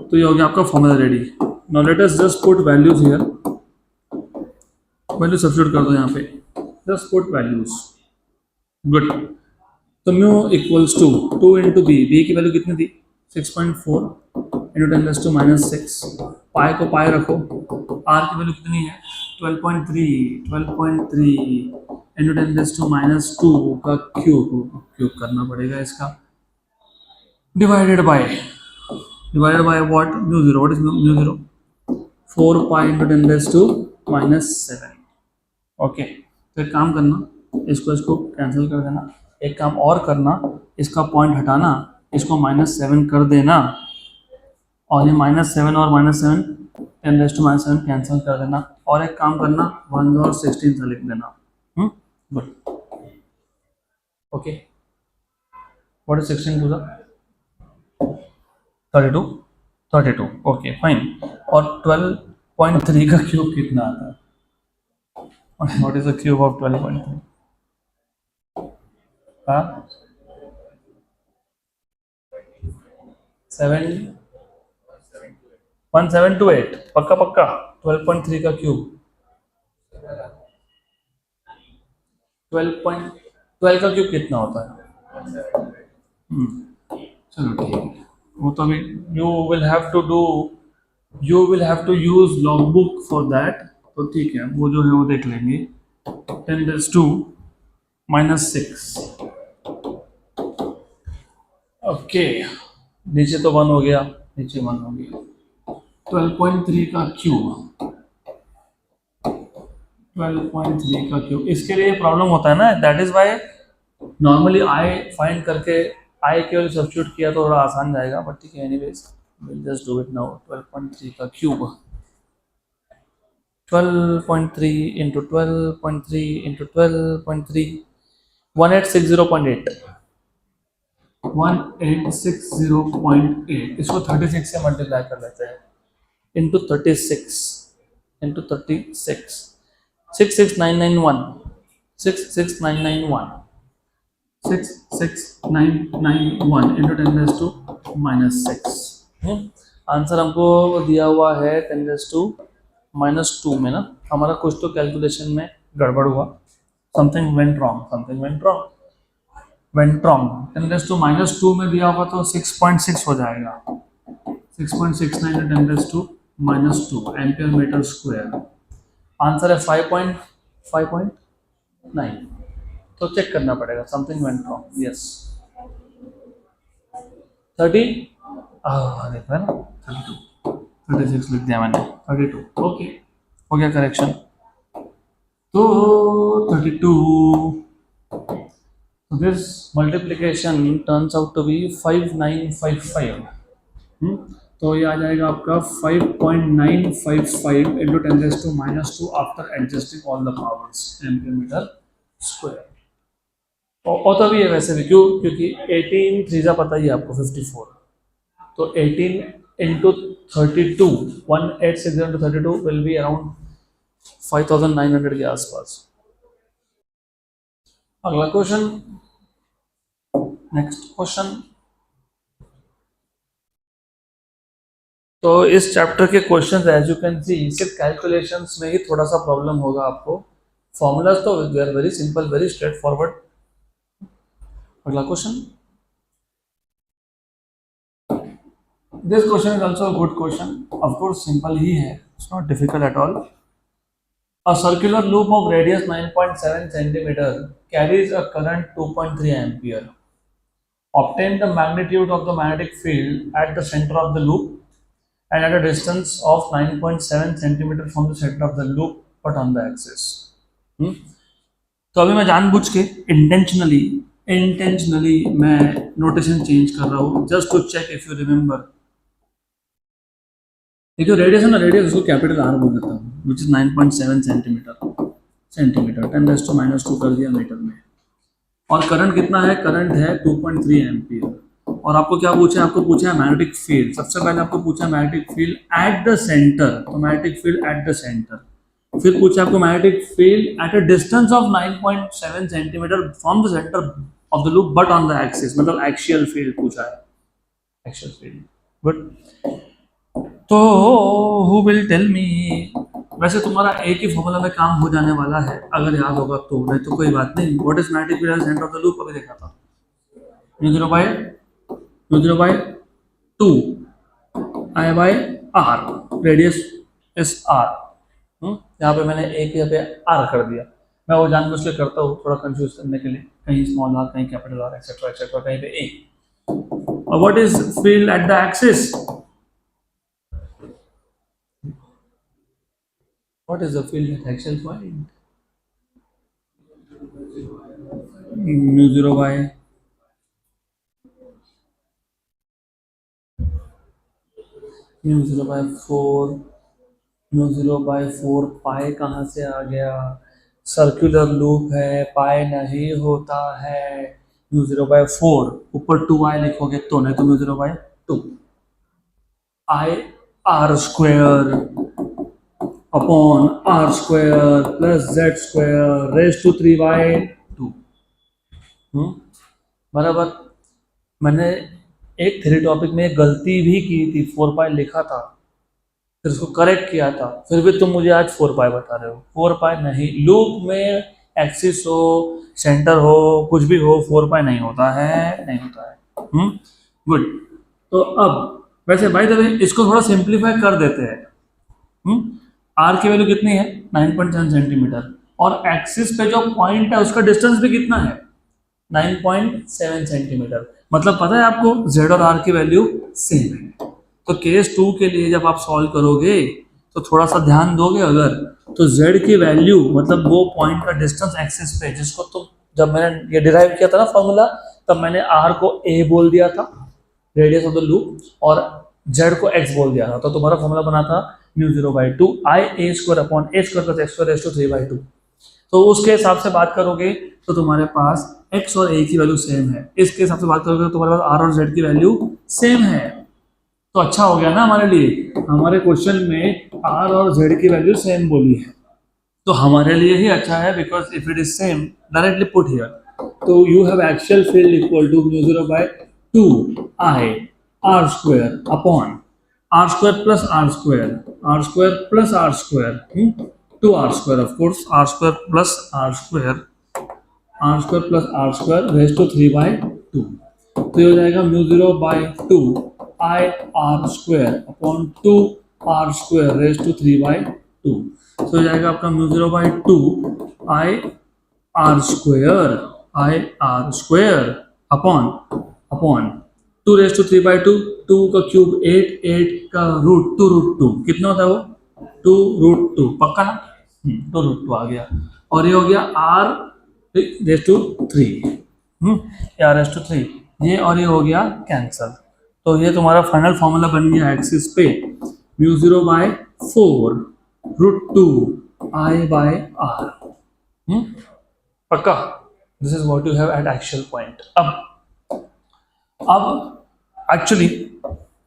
तो ये हो गया आपका formula ready. Now let us just put values here, value substitute कर दो यहाँ पे, जस्ट पुट वैल्यूज। गुड। तो mu equals to 2 into B की वैल्यू कितनी थी 6.4 इंटू 10⁻⁶। पाई को पाई रखो, आर की वैल्यू कितनी है 12.3 इंटू 10⁻² का क्यूब करना पड़ेगा इसका, divided by what mu zero, what is mu zero 4 pi into 10⁻⁷। Okay, तो एक काम करना, इसको कैंसिल कर देना, एक काम और करना, इसका पॉइंट हटाना, इसको -7 कर देना, और ये -7 और -7 10⁻⁷ कैंसिल कर देना, और एक काम करना 1 और 16 से लिख देना। Good. Okay, what is 16 to the 32। Okay fine. और 12.3 का क्यूब कितना आता है? What is the cube of 12.3? हाँ, 1728 पक्का पक्का। 12.3 का क्यूब 12 का क्यूब कितना होता है? चलो ठीक है, वो तो अभी you will have to use log book for that, तो ठीक है, वो जो है वो देख लेंगे। 10⁻⁻⁶। ओके, नीचे तो 1 हो गया, नीचे 1 हो गया। 12.3 का क्यूब, 12.3 का क्यूब, इसके लिए प्रॉब्लम होता है ना, that is why normally I find करके आई के लिए सब्स्टिट्यूट किया तो थोड़ा आसान जाएगा, बट ठीक है, anyways will just do it now. 12.3 का क्यूब 12.3 इंटू 12.3 इंटू 12.3 1860.8 1860.8। इसको 36 से मल्टीप्लाई कर लेते हैं, इंटू 36 इंटू 36 66991 66991 66991 इंटू 10⁻⁻⁶। आंसर हमको दिया हुआ है 10⁻⁻² में ना, हमारा कुछ तो कैलकुलेशन में गड़बड़ हुआ, समथिंग वेंट रॉन्ग 10⁻² में दिया होगा तो 6.6 हो जाएगा, 6.69 10⁻² एम्पियर मीटर स्क्वायर। आंसर है 5.9, तो चेक करना पड़ेगा, समथिंग वेंट रॉन्ग। यस 30 देखा है ना, 32 36 लिख दिया मैंने, 32। ओके, हो गया करेक्शन। तो 32, this multiplication turns out to be 5955। तो ये आ जाएगा आपका 5.955 into 10⁻² after adjusting all the powers ampere metre square. और तभी है वैसे भी, क्योंकि 18 3 पता ही है आपको 54, तो 18 into 32 1860 into 32 will be around 5900 के आसपास। अगला क्वेश्चन, नेक्स्ट क्वेश्चन। तो इस चैप्टर के questions as you can see सिर्फ कैलकुलेशंस में ही थोड़ा सा प्रॉब्लम होगा आपको, फॉर्मूलाज तो they are very simple, very straightforward. अगला question, this question is also a good question, of course simple ही है, it's not difficult at all. A circular loop of radius 9.7 centimeter carries a current 2.3 ampere. Obtain the magnitude of the magnetic field at the center of the loop and at a distance of 9.7 centimeter from the center of the loop but on the axis. तो अभी मैं जानबूझ के intentionally मैं notation change कर रहा हूँ, just to check if you remember. ये जो रेडियस है ना, रेडियस उसको कैपिटल आर बोल देता हूँ, विच इज 9.7 सेंटीमीटर 10⁻² कर दिया मीटर में। और करंट कितना है, करंट है 2.3 एम्पियर। और आपको क्या पूछा है, आपको पूछा है मैग्नेटिक फील्ड। सबसे पहले आपको पूछा है magnetic field at the centre, तो magnetic field at the centre. फिर पूछा आपको magnetic field at a distance of 9.7 centimetre from the centre of the loop but on the axis, मतलब एक्सियल फील्ड पूछा है, एक्सियल फील्ड। गुड। तो who will tell me वैसे तुम्हारा एक ही फॉर्मूला में काम हो जाने वाला है अगर याद होगा तो, नहीं तो कोई बात नहीं। What is magnetic field centre of the loop अभी देखा था, mu 0 by 2 I by R, radius is R. यहाँ पे मैंने एक यहाँ पे आर कर दिया, मैं वो जानबूझ के करता हूँ थोड़ा कंफ्यूज करने के लिए, कहीं स्मॉल आर कहीं कैपिटल आर एक्सेट्रा एक्सेट्रा, कहीं पे ए। और what is field at the axis, what is the field at axial point, mu 0/4, mu 0/4 पाई कहाँ से आ गया, सर्कुलर लूप है, पाई नहीं होता है। म्यू 0/4 ऊपर 2i लिखोगे तो, नहीं तो mu 0/2 I are square upon are square plus Z square raise to 3/2। बराबर। मैंने एक थ्री टॉपिक में गलती भी की थी, 4 पाई लिखा था, फिर उसको करेक्ट किया था, फिर भी तुम मुझे आज 4 पाई बता रहे हो। 4 पाई नहीं, लूप में एक्सिस हो, सेंटर हो, कुछ भी हो, 4 पाई नहीं होता है, नहीं होता है। गुड। तो अब वैसे भाई द वे इसको थोड़ा सिंप्लीफाई कर देते हैं। आर की वैल्यू कितनी है, 9.7 सेंटीमीटर, और एक्सिस पे जो पॉइंट है उसका डिस्टेंस भी कितना है, 9.7 सेंटीमीटर। मतलब पता है आपको z और r की वैल्यू सेम है। तो केस 2 के लिए जब आप सॉल्व करोगे तो थोड़ा सा ध्यान दोगे अगर, तो z की वैल्यू मतलब वो पॉइंट का डिस्टेंस एक्सिस पे, जिसको तो जब मैंने ये डिराइव किया था ना फॉर्मूला, तब मैंने r को a बोल दिया था, रेडियस ऑफ द लूप, और z को x बोल दिया था। तो तुम्हारा फॉर्मूला बना था mu 0/2 I A square upon A square plus X square raise to 3/2। तो उसके हिसाब से बात करोगे तो तुम्हारे पास x और a की वैल्यू सेम है, इसके हिसाब से बात करोगे तो तुम्हारे पास r और z की वैल्यू सेम है। तो अच्छा हो गया ना हमारे लिए, हमारे क्वेश्चन में r और z की वैल्यू सेम बोली है, तो हमारे लिए ही अच्छा है, because if it is same directly put here. तो you have actual field equal to mu 0/2 I are square upon are square plus r square, r square plus r square, 2r² of course, r square plus r square, r square plus r square raise to 3/2। तो ये हो जाएगा mu 0/2 I are square upon 2r square raise to 3/2। तो हो जाएगा आपका mu 0/2 I are square upon 2 raise to 3/2, 2 का cube 8, 8 का रूट 2√2, कितना होता है वो 2√2, पक्का ना, 2√2 आ गया। और ये हो गया r raise to 3, r raise to 3, ये और ये हो गया कैंसल। तो ये तुम्हारा फाइनल फॉर्मूला बन गया एक्सिस पे म्यू 0/4√2 आई बाय आर। पक्का, this is what you have at actual point. अब एक्चुअली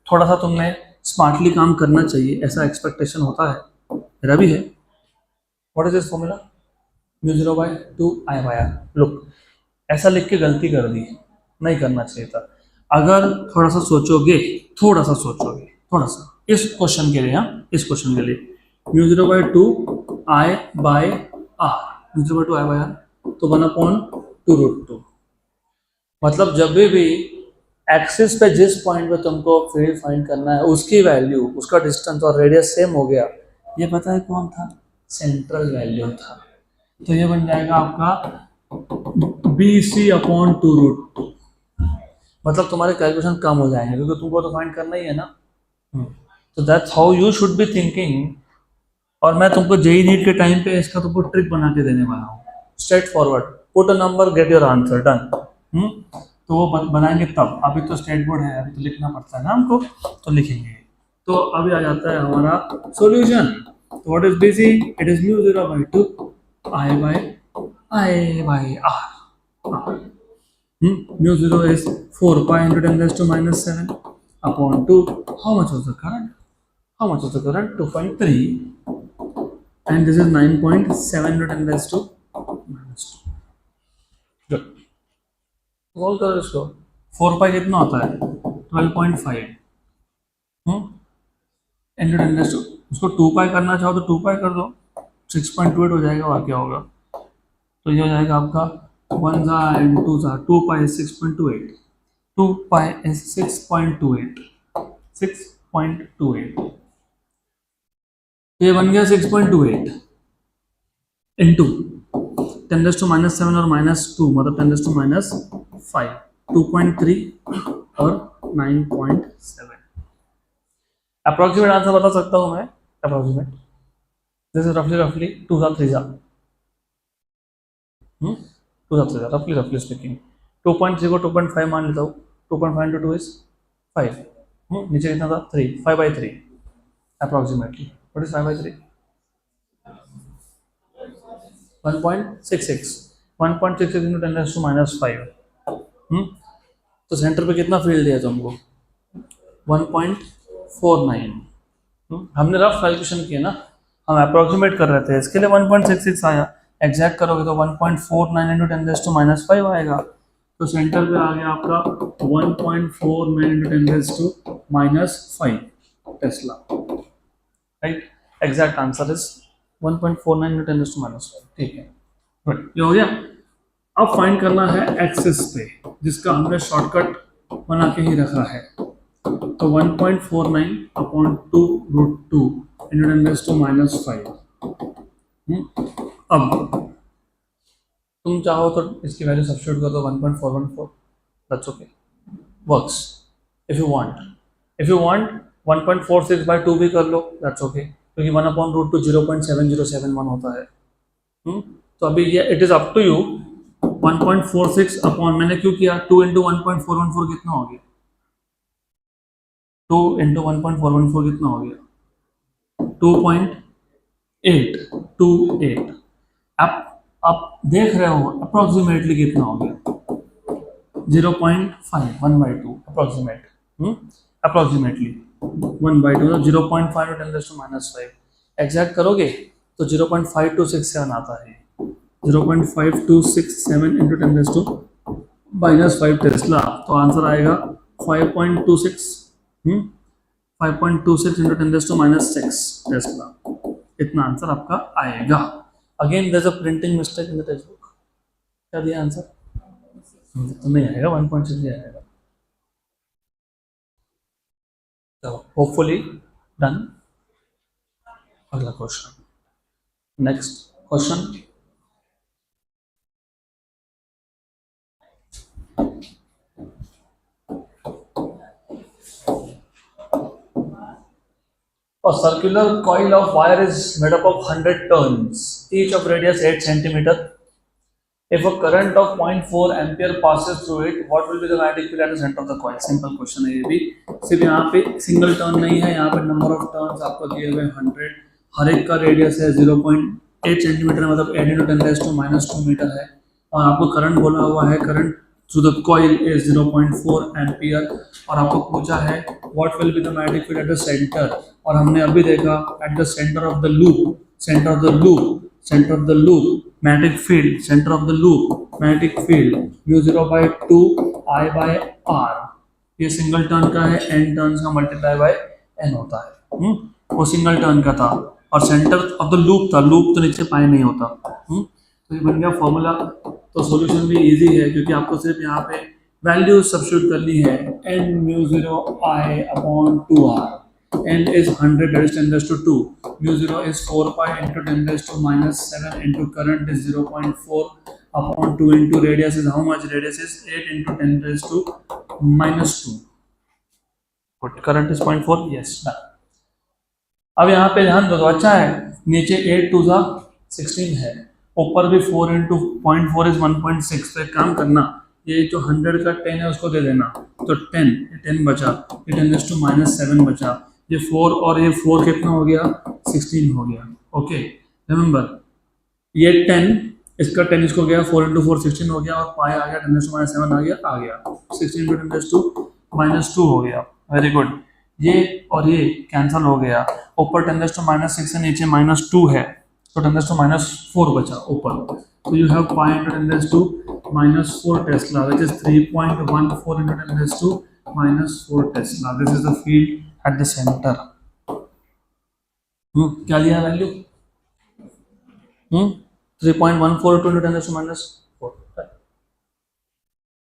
थोड़ा सा तुमने स्मार्टली काम करना चाहिए, ऐसा एक्सपेक्टेशन होता है, मेरा भी है। What is this formula, mu 0/2 I by R. Look, ऐसा लिख के गलती कर दी, नहीं करना चाहिए था। अगर थोड़ा सा सोचोगे, थोड़ा सा इस क्वेश्चन के लिए, हाँ इस क्वेश्चन के लिए, mu 0/2 I by R, mu 0/2 I by R, तो 1/2√2। मतलब जब भी एक्सिस पे जिस पॉइंट पे तुमको फील्ड फाइंड करना है उसकी वैल्यू, उसका डिस्टेंस और रेडियस सेम हो गया, ये पता है कौन था, सेंट्रल वैल्यू था। तो ये बन जाएगा आपका BC/2√2। मतलब तुम्हारे कैलकुलेशन कम हो जाएंगे, क्योंकि तुमको तो फाइंड करना ही है ना। तो that's how you should be thinking. और मैं तुमको जेई नीट के टाइम पे इसका तुमको ट्रिक बना के देने वाला हूँ, straight forward, put a number get your answer, done. तो वो बनाएंगे तब, अभी तो स्टेट बोर्ड है, अभी तो लिखना पड़ता है ना हमको, तो लिखेंगे। तो अभी आ जाता है हमारा सॉल्यूशन। तो what is BC, it is mu 0/2 I by R. Mu 0 is 4 pi into 10 raised to -7 upon 2. How much was the current? 2.3. And this is 9.7 into 10 raised to -2. Good. Solve करो इसको। 4 pi कितना होता है, 12.5 into 10 raised to उसको 2 पाई करना चाहो तो 2 पाई कर दो, 6.28 हो जाएगा, और क्या होगा, तो ये हो जाएगा आपका 1 जा एंड 2 जा, 2 पाई 6.28, 2 पाई 6.28, 6.28, ये बन गया 6.28 इंटू 10⁻⁻7 और -2 मतलब 10⁻⁵, 2.3 और 9.7। अप्रोक्सीमेट आंसर बता सकता हूँ मैं, अप्रोक्सीमेट जैसे रफली 2 जा 3 जा, 2 जा 3 जा, रफली स्पीकिंग। 2.3 को 2.5 मान लेता हूँ, 2.5 इंटू 2 इज 5, नीचे कितना था 3, 5/3 अप्रोक्सीमेटली, व्हाट इज 5/3, 1.66, 1.66 इंटू 10⁻⁻5, तो सेंटर पे कितना फील्ड दिया तुमको, 1.49। हमने रफ कैलकुलेशन किया ना, हम अप्रोक्सीमेट कर रहे थे, इसके लिए 1.66 आया, एग्जैक्ट करोगे तो 1.49 इंटू 10⁻⁵ आएगा, तो सेंटर पे आ गया आपका 1.49 into 10⁻⁵ Tesla, right, exact answer is 1.49 into 10⁻⁵, ठीक है, गुड, ये हो गया। अब फाइंड करना है एक्सिस पे, जिसका हमने शॉर्टकट बना के ही रखा है, तो 1.49 अपॉन 2√2 इंटू 10⁻⁵। अब तुम चाहो तो इसकी वैल्यू सब्स्टिट्यूट कर दो 1.414, that's okay, works. If you want 1.46/2 भी कर लो, दैट्स ओके, क्योंकि 1/√2 0.7071 होता है। तो अभी ये it is up to you, 1.46 upon मैंने क्यों किया, 2 इंटू 1.414 कितना हो गया, 2 इंटू 1.414 कितना हो गया, 2.828। आप देख रहे हो अप्रोक्सीमेटली कितना हो गया, 0.5, 1/2 अप्रोक्सीमेट, अप्रोक्सीमेटली 1/2 मतलब 0.5 × 10⁻⁵। एग्जैक्ट करोगे तो 0.5267 आता है, 0.5267 इंटू 10⁻⁻5 टेस्ला, तो आंसर आएगा 5.26, 5.26 इंटू 10⁻⁶ टेस्ला, इतना आंसर आपका आएगा। Again there is a printing mistake in the text book, क्या दिया आंसर, तो नहीं आएगा, 1.6 आएगा। तो होपफुली डन। अगला क्वेश्चन, next question, a circular coil of wire is made up of 100 turns, each of radius 8 centimeter. If a current of 0.4 ampere passes through it, what will be the magnetic field at the center of the coil? Simple question है ये भी, सिर्फ यहाँ पे single turn नहीं है, यहाँ पे नंबर ऑफ टर्न्स आपको दिए हुए 100, हर एक का रेडियस है 0.8 सेंटीमीटर, मतलब 8 × 10⁻² मीटर है, और आपको करंट बोला हुआ है, current through the coil is 0.4 ampere, और आपको पूछा है what will be the magnetic field at the centre, और हमने अभी देखा at the centre of the loop, centre of the loop, centre of the loop magnetic field, centre of the loop magnetic field μ0/2 I/r, ये single turn का है, n turns का multiply by n होता है, वो सिंगल टर्न का था, और सेंटर ऑफ द लूप था, लूप तो नीचे पाई नहीं होता, तो ये बन गया फॉर्मूला। तो सॉल्यूशन भी इजी है, क्योंकि आपको सिर्फ यहाँ पे वैल्यू सब्स्टिट्यूट करनी है, n μ0I/2r, n is 100, that is 10⁻², μ0 is 4 pi into 10⁻⁷ into current is 0.4 upon 2 into radius is how much, radius is 8 into 10⁻⁻², but current is 0.4, yes done। अब यहाँ पे ध्यान दो तो अच्छा है, नीचे 8 2 जा 16 है, ऊपर भी 4 into 0.4 is 1.6, तो एक काम करना, ये जो 100 का 10 है उसको दे देना, तो 10 बचा, ये 10⁻⁷ बचा, ये 4 और ये 4 कितना हो गया, 16 हो गया, ओके रिमेंबर, ये 10 इसका 10 इसको गया, 4 into 4 16 हो गया, और पाई आ गया 10⁻⁷ आ गया 16 into 10⁻² हो गया, वेरी गुड। ये और ये कैंसिल हो गया, ऊपर 10⁻⁶ है, नीचे -2 है, तो 10⁻⁴ बचा ऊपर, तो you have pi into 10⁻⁴ Tesla, which is 3.14 into 10⁻⁴ Tesla, this is the field at the center। क्या लिया वैल्यू? 3.14 to 10 minus